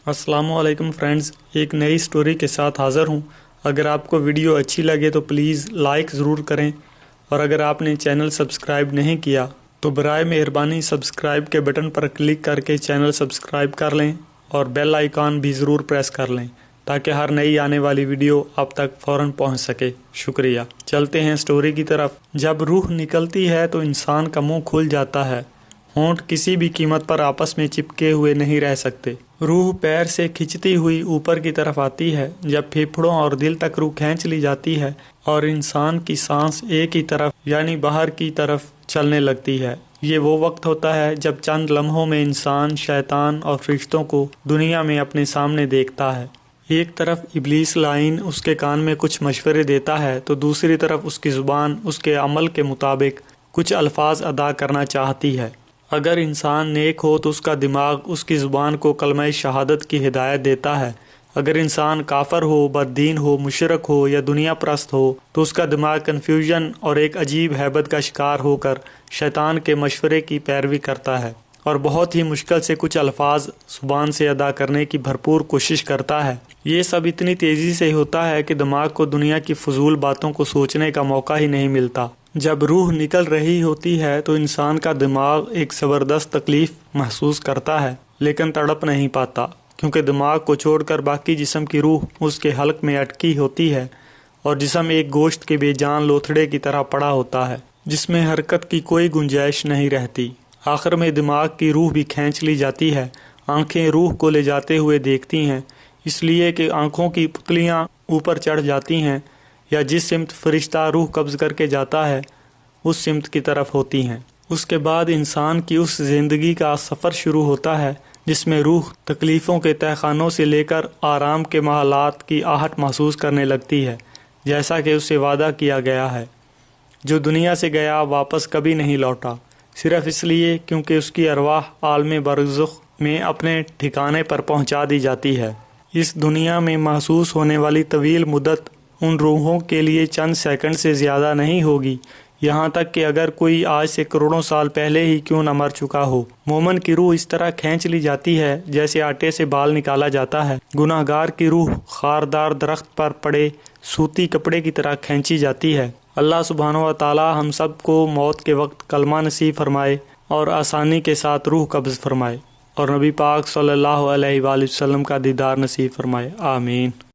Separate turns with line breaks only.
السلام علیکم فرینڈز، ایک نئی سٹوری کے ساتھ حاضر ہوں۔ اگر آپ کو ویڈیو اچھی لگے تو پلیز لائک ضرور کریں، اور اگر آپ نے چینل سبسکرائب نہیں کیا تو برائے مہربانی سبسکرائب کے بٹن پر کلک کر کے چینل سبسکرائب کر لیں اور بیل آئیکن بھی ضرور پریس کر لیں تاکہ ہر نئی آنے والی ویڈیو آپ تک فوراً پہنچ سکے۔ شکریہ۔ چلتے ہیں سٹوری کی طرف۔ جب روح نکلتی ہے تو انسان کا منہ کھل جاتا ہے۔ ہونٹ کسی بھی قیمت پر آپس میں چپکے ہوئے نہیں رہ سکتے۔ روح پیر سے کھنچتی ہوئی اوپر کی طرف آتی ہے۔ جب پھیپھڑوں اور دل تک روح کھینچ لی جاتی ہے اور انسان کی سانس ایک ہی طرف یعنی باہر کی طرف چلنے لگتی ہے، یہ وہ وقت ہوتا ہے جب چند لمحوں میں انسان شیطان اور فرشتوں کو دنیا میں اپنے سامنے دیکھتا ہے۔ ایک طرف ابلیس لعین اس کے کان میں کچھ مشورے دیتا ہے تو دوسری طرف اس کی زبان اس کے عمل کے مطابق کچھ الفاظ ادا کرنا چاہتی ہے۔ اگر انسان نیک ہو تو اس کا دماغ اس کی زبان کو کلمہ شہادت کی ہدایت دیتا ہے۔ اگر انسان کافر ہو، بد دین ہو، مشرک ہو یا دنیا پرست ہو تو اس کا دماغ کنفیوژن اور ایک عجیب ہیبت کا شکار ہو کر شیطان کے مشورے کی پیروی کرتا ہے اور بہت ہی مشکل سے کچھ الفاظ زبان سے ادا کرنے کی بھرپور کوشش کرتا ہے۔ یہ سب اتنی تیزی سے ہوتا ہے کہ دماغ کو دنیا کی فضول باتوں کو سوچنے کا موقع ہی نہیں ملتا۔ جب روح نکل رہی ہوتی ہے تو انسان کا دماغ ایک زبردست تکلیف محسوس کرتا ہے لیکن تڑپ نہیں پاتا، کیونکہ دماغ کو چھوڑ کر باقی جسم کی روح اس کے حلق میں اٹکی ہوتی ہے اور جسم ایک گوشت کے بے جان لوتھڑے کی طرح پڑا ہوتا ہے جس میں حرکت کی کوئی گنجائش نہیں رہتی۔ آخر میں دماغ کی روح بھی کھینچ لی جاتی ہے۔ آنکھیں روح کو لے جاتے ہوئے دیکھتی ہیں، اس لیے کہ آنکھوں کی پتلیاں اوپر چڑھ جاتی ہیں یا جس سمت فرشتہ روح قبض کر کے جاتا ہے اس سمت کی طرف ہوتی ہیں۔ اس کے بعد انسان کی اس زندگی کا سفر شروع ہوتا ہے جس میں روح تکلیفوں کے تہخانوں سے لے کر آرام کے محلات کی آہٹ محسوس کرنے لگتی ہے، جیسا کہ اس سے وعدہ کیا گیا ہے۔ جو دنیا سے گیا واپس کبھی نہیں لوٹا، صرف اس لیے کیونکہ اس کی ارواح عالم برزخ میں اپنے ٹھکانے پر پہنچا دی جاتی ہے۔ اس دنیا میں محسوس ہونے والی طویل مدت ان روحوں کے لیے چند سیکنڈ سے زیادہ نہیں ہوگی، یہاں تک کہ اگر کوئی آج سے کروڑوں سال پہلے ہی کیوں نہ مر چکا ہو۔ مومن کی روح اس طرح کھینچ لی جاتی ہے جیسے آٹے سے بال نکالا جاتا ہے۔ گناہگار کی روح خاردار درخت پر پڑے سوتی کپڑے کی طرح کھینچی جاتی ہے۔ اللہ سبحانہ و تعالی ہم سب کو موت کے وقت کلمہ نصیب فرمائے اور آسانی کے ساتھ روح قبض فرمائے، اور نبی پاک صلی اللہ علیہ وآلہ وسلم کا دیدار نصیب فرمائے۔ آمین۔